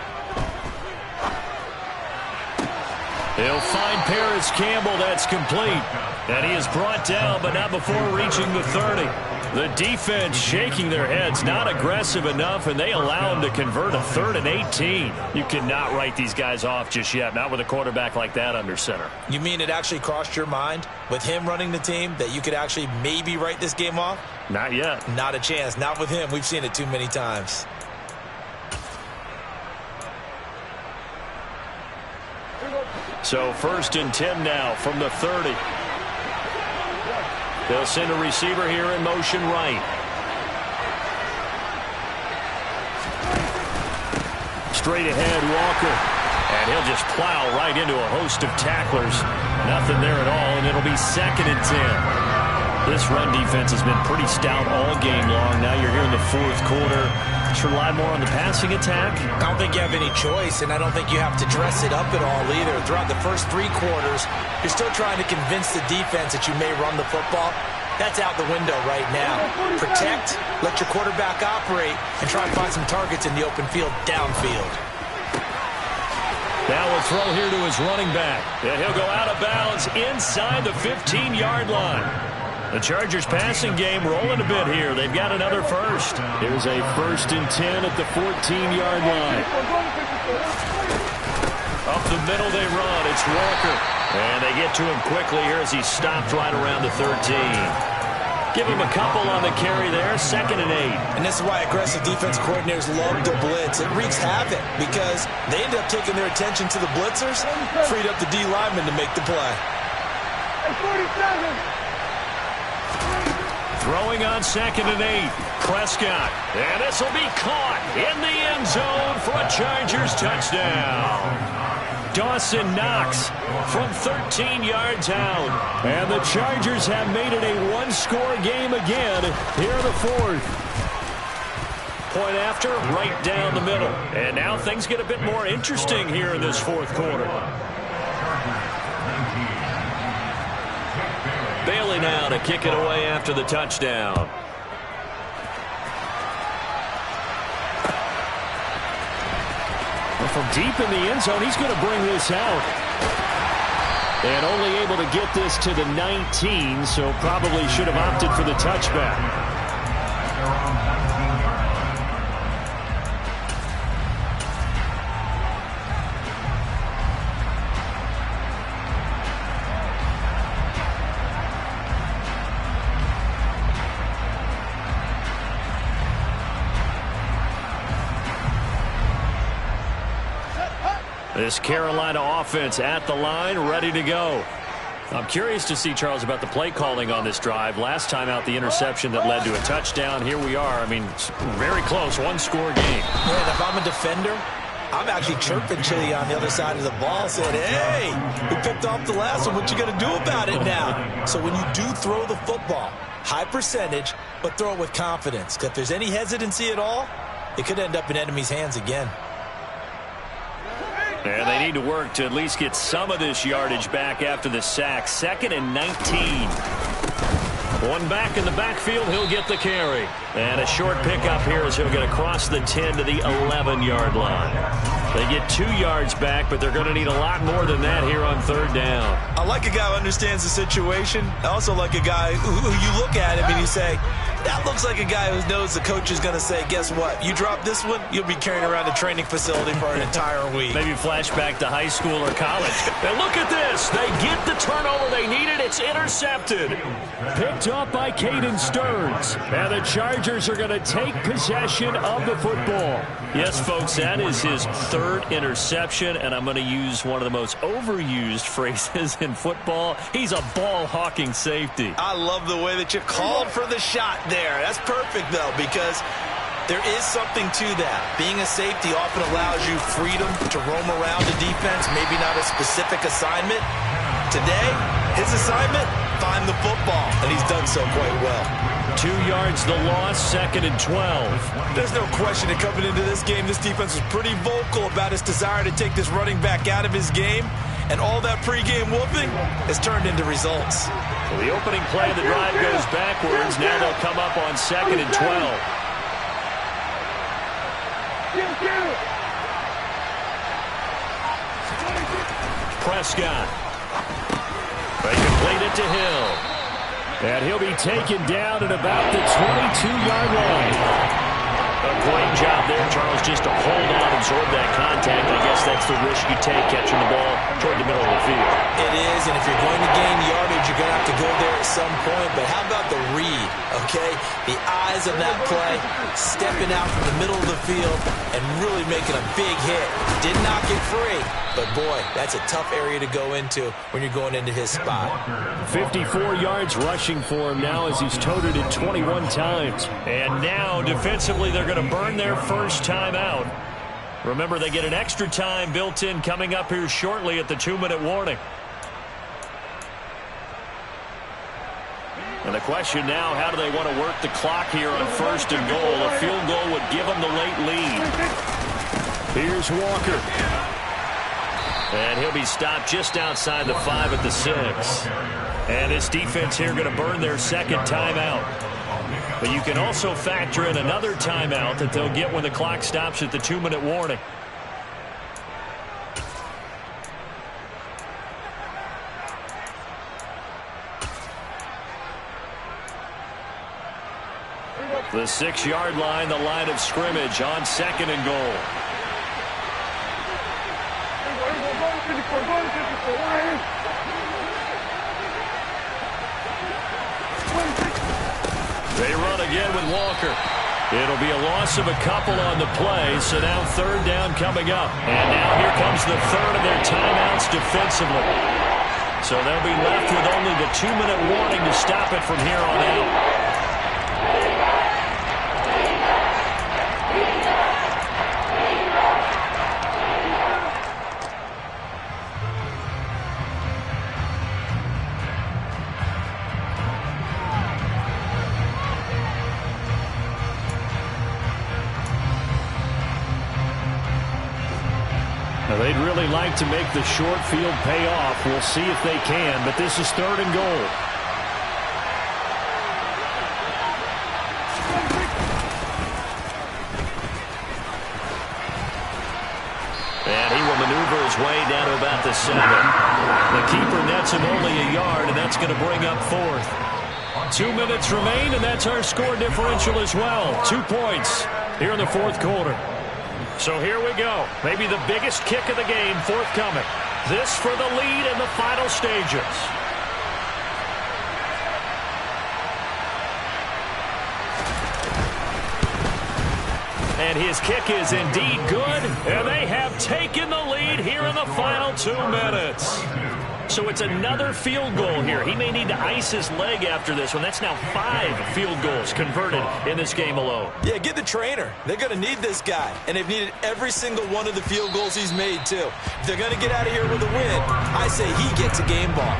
Speaker 2: They'll find Paris Campbell. That's complete. And he is brought down, but not before reaching the 30. The defense shaking their heads, not aggressive enough, and they allow him to convert a 3rd and 18. You cannot write these guys off just yet, not with a quarterback like that under center.
Speaker 3: You mean it actually crossed your mind with him running the team that you could actually maybe write this game off?
Speaker 2: Not yet.
Speaker 3: Not a chance. Not with him. We've seen it too many times.
Speaker 2: So 1st and 10 now from the 30. They'll send a receiver here in motion right. Straight ahead, Walker. And he'll just plow right into a host of tacklers. Nothing there at all, and it'll be 2nd and 10. This run defense has been pretty stout all game long. Now you're here in the 4th quarter. Should rely more on the passing attack.
Speaker 3: I don't think you have any choice, and I don't think you have to dress it up at all either. Throughout the first 3 quarters, you're still trying to convince the defense that you may run the football. That's out the window right now. Protect, let your quarterback operate, and try and find some targets in the open field downfield.
Speaker 2: Now a throw here to his running back. And he'll go out of bounds inside the 15-yard line. The Chargers passing game rolling a bit here. They've got another first.
Speaker 5: Here's a 1st and 10 at the 14-yard line.
Speaker 2: Up the middle they run. It's Walker. And they get to him quickly here as he's stopped right around the 13. Give him a couple on the carry there. 2nd and 8.
Speaker 3: And this is why aggressive defense coordinators love to blitz. It wreaks havoc because they end up taking their attention to the blitzers, freed up the D lineman to make the play.
Speaker 7: 47.
Speaker 2: Throwing on 2nd and 8. Prescott. And this will be caught in the end zone for a Chargers touchdown. Dawson Knox from 13 yards out. And the Chargers have made it a one-score game again here in the 4th. Point after, right down the middle. And now things get a bit more interesting here in this 4th quarter. Bailey now to kick it away after the touchdown.
Speaker 5: Well, from deep in the end zone, he's going to bring this out.
Speaker 2: And only able to get this to the 19, so probably should have opted for the touchback. This Carolina offense at the line, ready to go. I'm curious to see, Charles, about the play calling on this drive. Last time out, the interception that led to a touchdown. Here we are. I mean, very close, one-score game.
Speaker 4: Yeah, and if I'm a defender, I'm actually chirping Chili on the other side of the ball, saying, hey, we picked off the last one. What you going to do about it now? So when you do throw the football, high percentage, but throw it with confidence. If there's any hesitancy at all, it could end up in enemy's hands again.
Speaker 2: And they need to work to at least get some of this yardage back after the sack. 2nd and 19. One back in the backfield, he'll get the carry. And a short pickup here as he'll get across the 10 to the 11-yard line. They get 2 yards back, but they're going to need a lot more than that here on 3rd down.
Speaker 4: I like a guy who understands the situation. I also like a guy who you look at him and you say, that looks like a guy who knows the coach is going to say, guess what? You drop this one, you'll be carrying around a training facility for an entire week.
Speaker 2: Maybe flashback to high school or college. And look at this. They get the turnover they needed. It's intercepted.
Speaker 5: Picked up by Caden Stearns. And the Chargers are going to take possession of the football.
Speaker 2: Yes, folks, that is his 3rd interception, and I'm going to use one of the most overused phrases in football. He's a ball-hawking safety.
Speaker 4: I love the way that you called for the shot there. That's perfect, though, because there is something to that. Being a safety often allows you freedom to roam around the defense, maybe not a specific assignment. Today, his assignment, find the football, and he's done so quite well.
Speaker 2: 2 yards the loss, 2nd and 12.
Speaker 4: There's no question that coming into this game, this defense was pretty vocal about its desire to take this running back out of his game, and all that pregame whooping has turned into results.
Speaker 2: So the opening play of the drive goes backwards. Now they'll come up on 2nd and 12. Prescott. They complete it to Hill.
Speaker 5: And he'll be taken down at about the 22-yard line.
Speaker 2: A great job there, Charles, just to hold on, absorb that contact. I guess that's the risk you take catching the ball toward the middle of the field.
Speaker 4: It is, and if you're going to gain yardage, you're going to have to go there at some point. But how about the read, okay? The eyes of that play, stepping out from the middle of the field and really making a big hit. Did not get free, but boy, that's a tough area to go into when you're going into his spot.
Speaker 5: 54 yards rushing for him now as he's toted it 21 times.
Speaker 2: And now, defensively, they're going to burn their first time out. Remember, they get an extra time built in coming up here shortly at the 2-minute warning. And the question now, how do they want to work the clock here on 1st and goal? A field goal would give them the late lead.
Speaker 5: Here's Walker.
Speaker 2: And he'll be stopped just outside the 5 at the 6. And this defense here going to burn their 2nd timeout. But you can also factor in another timeout that they'll get when the clock stops at the 2-minute warning. The 6-yard line, the line of scrimmage on 2nd and goal. They run again with Walker. It'll be a loss of a couple on the play, so now 3rd down coming up. And now here comes the 3rd of their timeouts defensively. So they'll be left with only the 2-minute warning to stop it from here on out.
Speaker 5: They'd really like to make the short field pay off. We'll see if they can, but this is 3rd and goal.
Speaker 2: And he will maneuver his way down to about the 7. The keeper nets him only a yard, and that's going to bring up 4th. 2 minutes remain, and that's our score differential as well. 2 points here in the 4th quarter. So here we go. Maybe the biggest kick of the game forthcoming. This for the lead in the final stages. And his kick is indeed good, and they have taken the lead here in the final 2 minutes. So it's another field goal here. He may need to ice his leg after this one. That's now 5 field goals converted in this game alone.
Speaker 4: Yeah, get the trainer. They're going to need this guy, and they've needed every single one of the field goals he's made, too. If they're going to get out of here with a win, I say he gets a game ball.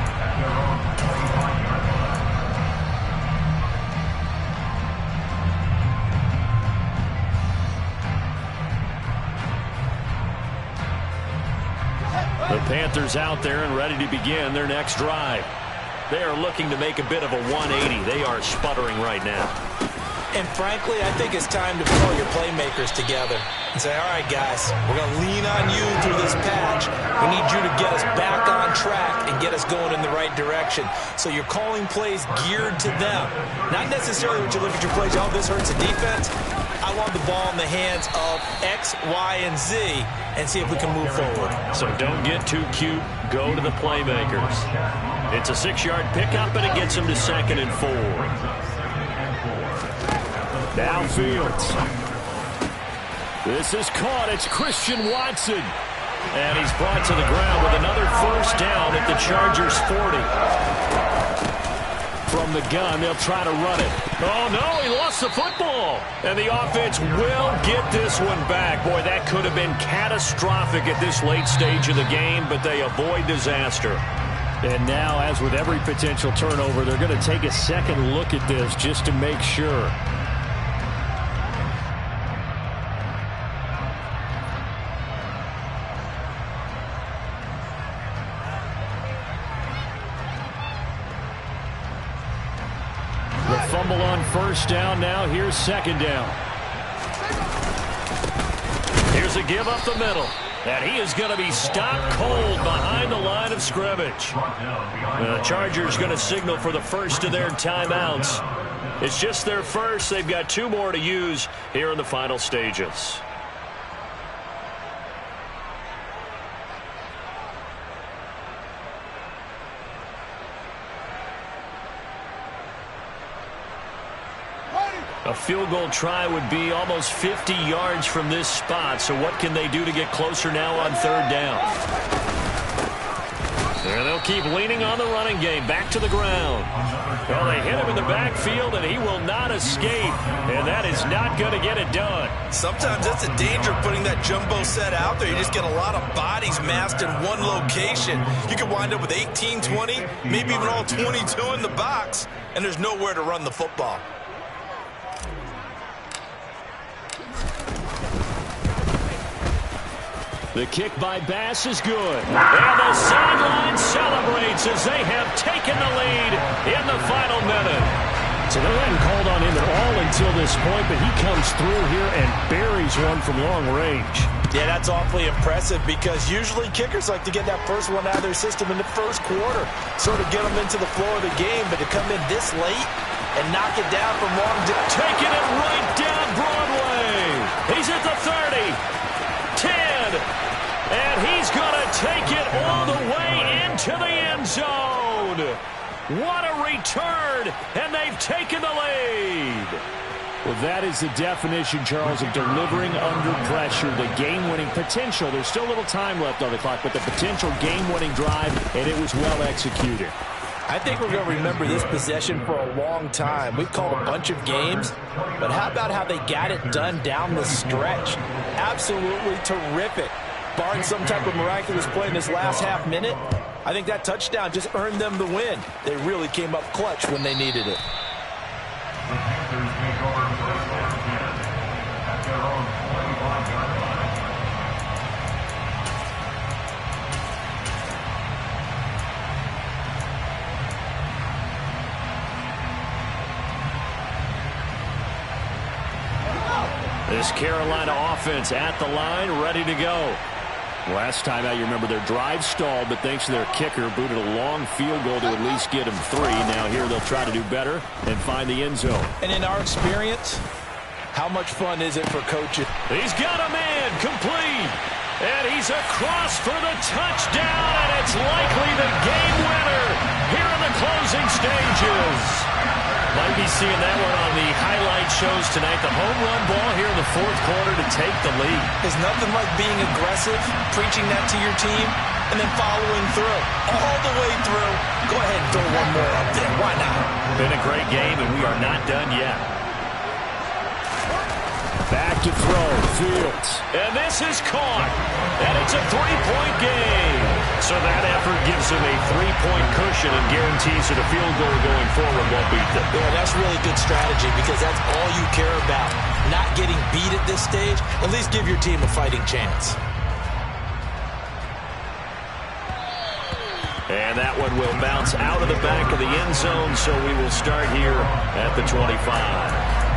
Speaker 2: The Panthers out there and ready to begin their next drive. They are looking to make a bit of a 180. They are sputtering right now.
Speaker 4: And frankly, I think it's time to pull your playmakers together and say, all right, guys, we're going to lean on you through this patch. We need you to get us back on track and get us going in the right direction. So you're calling plays geared to them. Not necessarily when you look at your plays, oh, this hurts the defense. I want the ball in the hands of X, Y, and Z and see if we can move forward.
Speaker 2: So don't get too cute. Go to the playmakers. It's a 6-yard pickup, and it gets him to 2nd and 4. Downfield. This is caught. It's Christian Watson. And he's brought to the ground with another first down at the Chargers' 40. From the gun, they'll try to run it. Oh, no, he lost the football. And the offense will get this one back. Boy, that could have been catastrophic at this late stage of the game, but they avoid disaster. And now, as with every potential turnover, they're going to take a second look at this just to make sure. Fumble on first down. Now here's 2nd down. Here's a give up the middle. And he is going to be stopped cold behind the line of scrimmage. The Chargers going to signal for the first of their timeouts. It's just their first. They've got 2 more to use here in the final stages. A field goal try would be almost 50 yards from this spot. So what can they do to get closer now on 3rd down? And they'll keep leaning on the running game. Back to the ground. Well, they hit him in the backfield, and he will not escape. And that is not going to get it done.
Speaker 1: Sometimes that's the danger of putting that jumbo set out there. You just get a lot of bodies massed in one location. You could wind up with 18, 20, maybe even all 22 in the box, and there's nowhere to run the football.
Speaker 2: The kick by Bass is good. And the sideline celebrates as they have taken the lead in the final minute. So they hadn't called on him at all until this point, but he comes through here and buries one from long range.
Speaker 4: Yeah, that's awfully impressive because usually kickers like to get that first one out of their system in the first quarter, sort of get them into the flow of the game, but to come in this late and knock it down from long distance.
Speaker 2: Taking it right down Broadway. He's at the 30. 10, and he's going to take it all the way into the end zone. What a return, and they've taken the lead. Well, that is the definition, Charles, of delivering under pressure. The game-winning potential. There's still a little time left on the clock, but the potential game-winning drive, and it was well executed.
Speaker 4: I think we're going to remember this possession for a long time. We've called a bunch of games, but how about how they got it done down the stretch? Absolutely terrific. Barring some type of miraculous play in this last half minute, I think that touchdown just earned them the win. They really came up clutch when they needed it.
Speaker 6: The Panthers take over first and 10 at their own 25-yard line.
Speaker 2: This Carolina offense at the line, ready to go.
Speaker 5: Last time out, you remember their drive stalled, but thanks to their kicker, booted a long field goal to at least get them 3. Now here they'll try to do better and find the end zone.
Speaker 3: And in our experience, how much fun is it for coaches?
Speaker 2: He's got a man complete. And he's across for the touchdown, and it's likely the game winner here in the closing stages. Might be seeing that one on the highlight shows tonight. The home run ball here in the fourth quarter to take the lead.
Speaker 4: There's nothing like being aggressive, preaching that to your team, and then following through. All the way through. Go ahead and throw one more up there. Why not?
Speaker 2: Been a great game, and we are not done yet.
Speaker 5: Back to throw, Fields.
Speaker 2: And this is caught. And it's a 3-point game. So that effort gives him a 3-point cushion and guarantees that a field goal going forward won't beat them.
Speaker 4: Yeah, that's really good strategy because that's all you care about. Not getting beat at this stage. At least give your team a fighting chance.
Speaker 2: And that one will bounce out of the back of the end zone, so we will start here at the 25.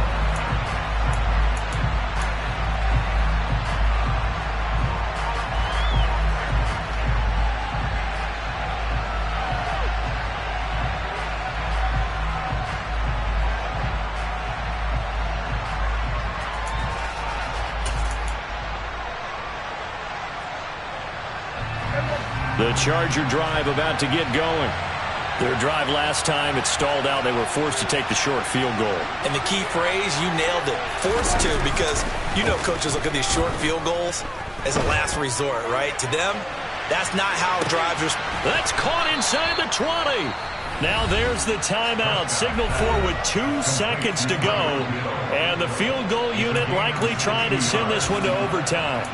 Speaker 2: The Charger drive about to get going. Their drive last time, it stalled out. They were forced to take the short field goal.
Speaker 4: And the key phrase, you nailed it, forced to, because you know coaches look at these short field goals as a last resort, right? To them, that's not how drives are.
Speaker 2: That's caught inside the 20. Now there's the timeout, signaled for with 2 seconds to go. And the field goal unit likely trying to send this one to overtime.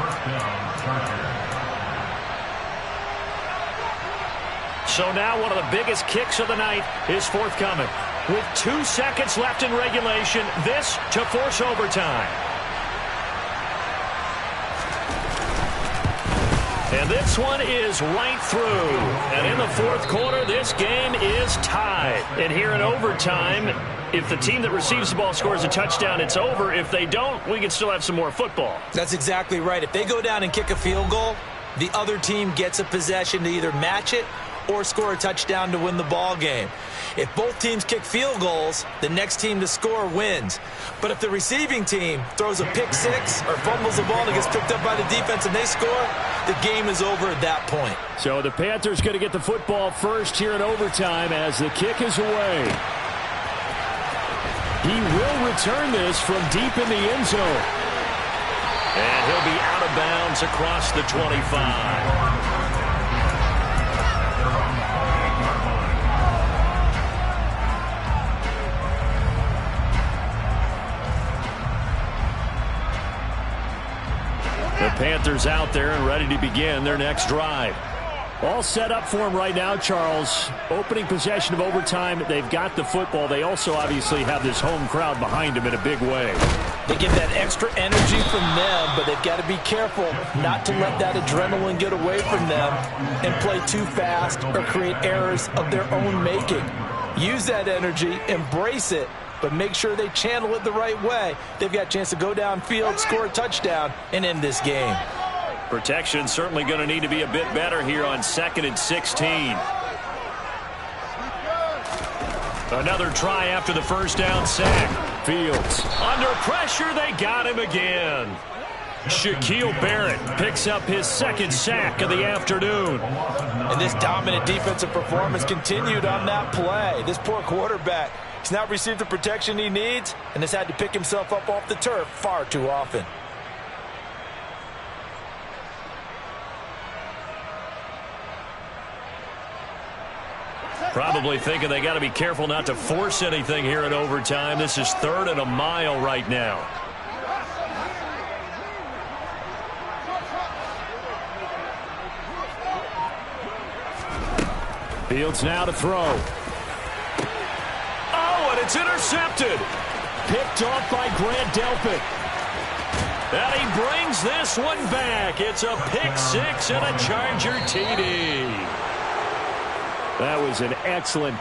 Speaker 2: So now one of the biggest kicks of the night is forthcoming. With 2 seconds left in regulation, this to force overtime. And this one is right through. And in the fourth quarter, this game is tied. And here in overtime, if the team that receives the ball scores a touchdown, it's over. If they don't, we can still have some more football.
Speaker 4: That's exactly right. If they go down and kick a field goal, the other team gets a possession to either match it or score a touchdown to win the ball game. If both teams kick field goals, the next team to score wins. But if the receiving team throws a pick six or fumbles the ball and gets picked up by the defense and they score, the game is over at that point.
Speaker 5: So the Panthers going to get the football first here in overtime as the kick is away. He will return this from deep in the end zone.
Speaker 2: And he'll be out of bounds across the 25. The Panthers out there and ready to begin their next drive.
Speaker 5: All set up for him right now, Charles. Opening possession of overtime. They've got the football. They also obviously have this home crowd behind them in a big way.
Speaker 3: They get that extra energy from them, but they've got to be careful not to let that adrenaline get away from them and play too fast or create errors of their own making. Use that energy, embrace it, but make sure they channel it the right way. They've got a chance to go downfield, score a touchdown, and end this game.
Speaker 2: Protection certainly going to need to be a bit better here on 2nd and 16. Another try after the first down sack.
Speaker 5: Fields.
Speaker 2: Under pressure, they got him again. Shaquille Barrett picks up his 2nd sack of the afternoon.
Speaker 3: And this dominant defensive performance continued on that play. This poor quarterback, he's not received the protection he needs and has had to pick himself up off the turf far too often.
Speaker 2: Probably thinking they got to be careful not to force anything here in overtime. This is 3rd and a mile right now.
Speaker 5: Fields now to throw.
Speaker 2: Oh, and it's intercepted.
Speaker 5: Picked off by Grant Delpit.
Speaker 2: And he brings this one back. It's a pick six and a Charger TD.
Speaker 5: That was an excellent